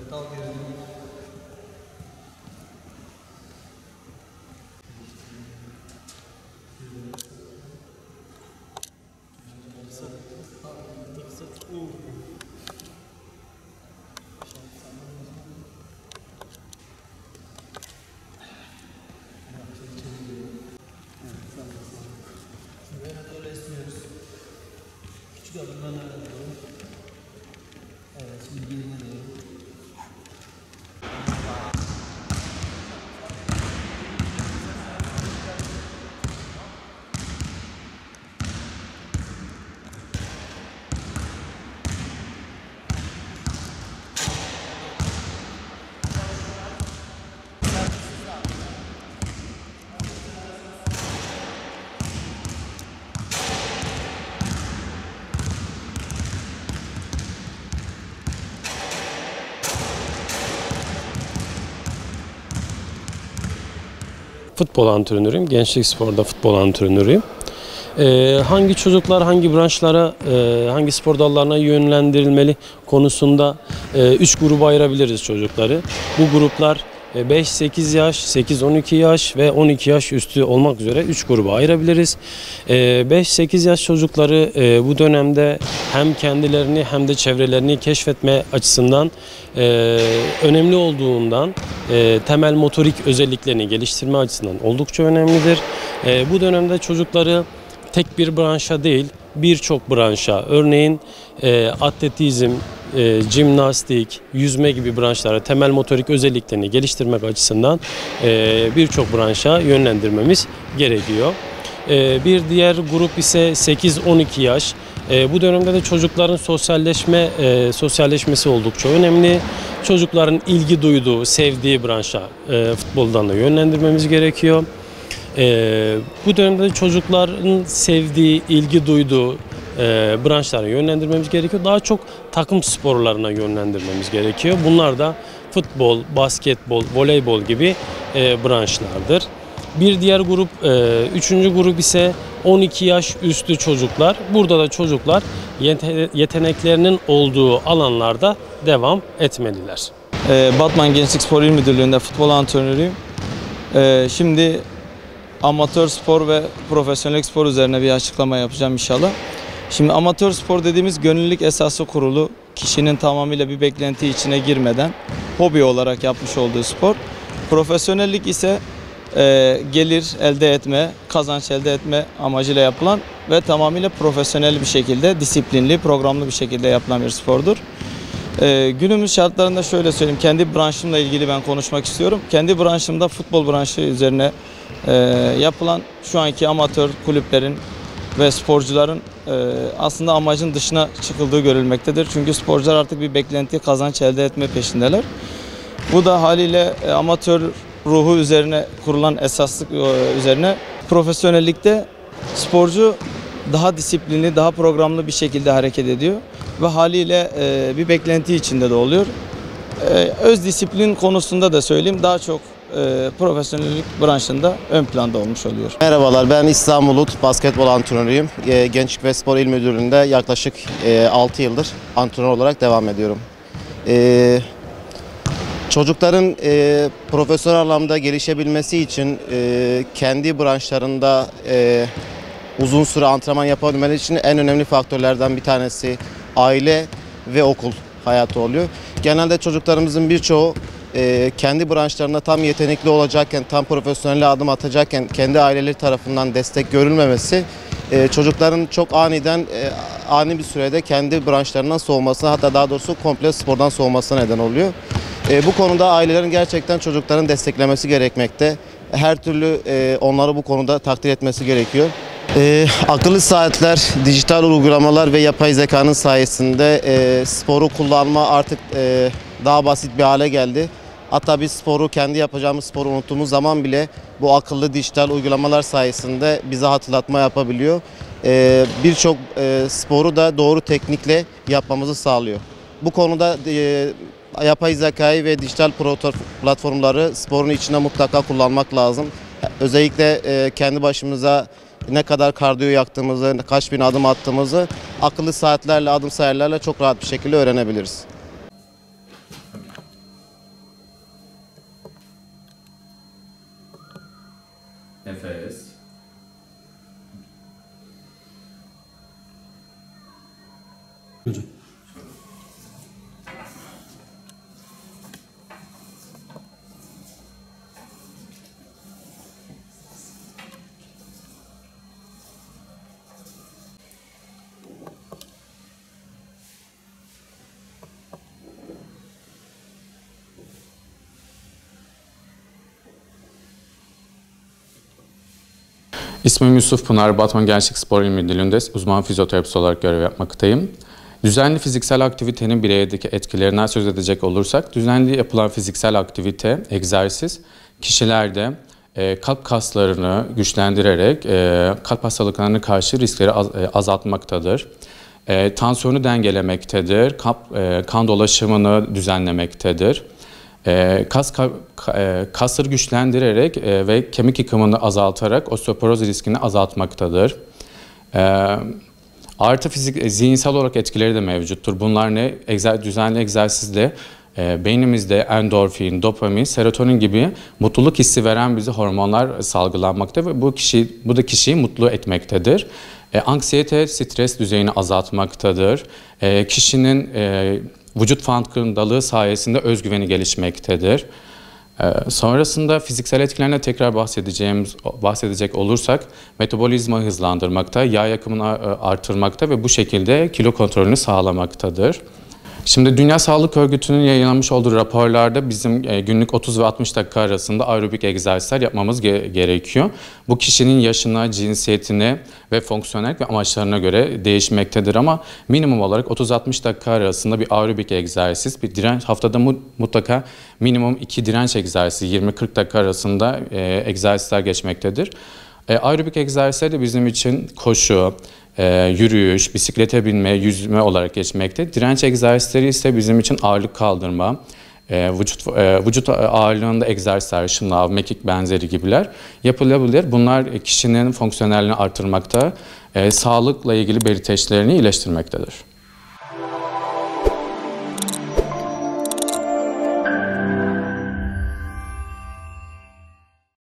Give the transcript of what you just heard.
Küçük adımlarla doğru. Evet, şimdi gerine doğru. Futbol antrenörüyüm. Gençlik Spor'da futbol antrenörüyüm. Hangi çocuklar hangi branşlara, hangi spor dallarına yönlendirilmeli konusunda 3 gruba ayırabiliriz çocukları. Bu gruplar 5-8 yaş, 8-12 yaş ve 12 yaş üstü olmak üzere 3 gruba ayırabiliriz. 5-8 yaş çocukları bu dönemde hem kendilerini hem de çevrelerini keşfetme açısından önemli olduğundan temel motorik özelliklerini geliştirme açısından oldukça önemlidir. Bu dönemde çocukları tek bir branşa değil birçok branşa, örneğin atletizm, jimnastik, yüzme gibi branşlara temel motorik özelliklerini geliştirmek açısından birçok branşa yönlendirmemiz gerekiyor. Bir diğer grup ise 8-12 yaş. Bu dönemde de çocukların sosyalleşmesi oldukça önemli. Çocukların ilgi duyduğu, sevdiği branşa futboldan da yönlendirmemiz gerekiyor. Bu dönemde de çocukların sevdiği, ilgi duyduğu branşlara yönlendirmemiz gerekiyor. Daha çok takım sporlarına yönlendirmemiz gerekiyor. Bunlar da futbol, basketbol, voleybol gibi branşlardır. Bir diğer grup, üçüncü grup ise 12 yaş üstü çocuklar. Burada da çocuklar yeteneklerinin olduğu alanlarda devam etmeliler. Batman Gençlik Spor İl Müdürlüğü'nde futbol antrenörüyüm. Şimdi amatör spor ve profesyonel spor üzerine bir açıklama yapacağım inşallah. Şimdi amatör spor dediğimiz gönüllülük esası kurulu, kişinin tamamıyla bir beklenti içine girmeden hobi olarak yapmış olduğu spor. Profesyonellik ise gelir elde etme, kazanç elde etme amacıyla yapılan ve tamamıyla profesyonel bir şekilde, disiplinli, programlı bir şekilde yapılan bir spordur. Günümüz şartlarında şöyle söyleyeyim, kendi branşımla ilgili ben konuşmak istiyorum. Kendi branşımda futbol branşı üzerine yapılan şu anki amatör kulüplerin ve sporcuların aslında amacın dışına çıkıldığı görülmektedir. Çünkü sporcular artık bir beklenti, kazanç elde etme peşindeler. Bu da haliyle amatör ruhu üzerine kurulan esaslık üzerine profesyonellikte sporcu daha disiplinli, daha programlı bir şekilde hareket ediyor ve haliyle bir beklenti içinde de oluyor. Öz disiplin konusunda da söyleyeyim, daha çok profesyonellik branşında ön planda olmuş oluyor. Merhabalar, ben İslam Bulut, basketbol antrenörüyüm. Gençlik ve Spor İl Müdürlüğü'nde yaklaşık 6 yıldır antrenör olarak devam ediyorum. Çocukların profesyonel anlamda gelişebilmesi için kendi branşlarında uzun süre antrenman yapabilmeleri için en önemli faktörlerden bir tanesi aile ve okul hayatı oluyor. Genelde çocuklarımızın birçoğu kendi branşlarında tam yetenekli olacakken, tam profesyonel adım atacakken kendi aileleri tarafından destek görülmemesi çocukların çok ani bir sürede kendi branşlarından soğumasına, hatta daha doğrusu komple spordan soğumasına neden oluyor. Bu konuda ailelerin gerçekten çocukların desteklemesi gerekmekte. Her türlü onları bu konuda takdir etmesi gerekiyor. Akıllı saatler, dijital uygulamalar ve yapay zekanın sayesinde sporu kullanma artık daha basit bir hale geldi. Hatta biz kendi yapacağımız sporu unuttuğumuz zaman bile bu akıllı dijital uygulamalar sayesinde bize hatırlatma yapabiliyor. Birçok sporu da doğru teknikle yapmamızı sağlıyor. Bu konuda yapay zekayı ve dijital platformları sporun içinde mutlaka kullanmak lazım. Özellikle kendi başımıza ne kadar kardiyo yaktığımızı, kaç bin adım attığımızı akıllı saatlerle, adım sayarlarla çok rahat bir şekilde öğrenebiliriz. nefes. Hocam. İsmim Yusuf Pınar, Batman Gençlik Spor İl Müdürlüğü'nde uzman fizyoterapist olarak görev yapmaktayım. Düzenli fiziksel aktivitenin bireydeki etkilerinden söz edecek olursak, düzenli yapılan fiziksel aktivite, egzersiz, kişilerde kalp kaslarını güçlendirerek kalp hastalıklarına karşı riskleri azaltmaktadır. Tansiyonu dengelemektedir, kan dolaşımını düzenlemektedir. Kasları güçlendirerek ve kemik yıkımını azaltarak osteoporoz riskini azaltmaktadır. Artı zihinsel olarak etkileri de mevcuttur. Bunlar ne? Düzenli egzersizle beynimizde endorfin, dopamin, serotonin gibi mutluluk hissi veren bize hormonlar salgılanmakta ve bu da kişiyi mutlu etmektedir. Anksiyete, stres düzeyini azaltmaktadır. Kişinin vücut farkındalığı sayesinde özgüveni gelişmektedir. Sonrasında fiziksel etkilerine tekrar bahsedecek olursak metabolizma hızlandırmakta, yağ yakımını artırmakta ve bu şekilde kilo kontrolünü sağlamaktadır. Şimdi Dünya Sağlık Örgütü'nün yayınlamış olduğu raporlarda bizim günlük 30 ve 60 dakika arasında aerobik egzersizler yapmamız gerekiyor. Bu kişinin yaşına, cinsiyetine ve fonksiyonel ve amaçlarına göre değişmektedir ama minimum olarak 30-60 dakika arasında bir aerobik egzersiz, bir direnç, haftada mutlaka minimum 2 direnç egzersizi 20-40 dakika arasında egzersizler geçmektedir. Aerobik egzersizler de bizim için koşu, yürüyüş, bisiklete binme, yüzme olarak geçmekte. Direnç egzersizleri ise bizim için ağırlık kaldırma, vücut ağırlığında egzersizler, şınav, mekik benzeri gibiler yapılabilir. Bunlar kişinin fonksiyonelliğini artırmakta, sağlıkla ilgili belirteçlerini iyileştirmektedir.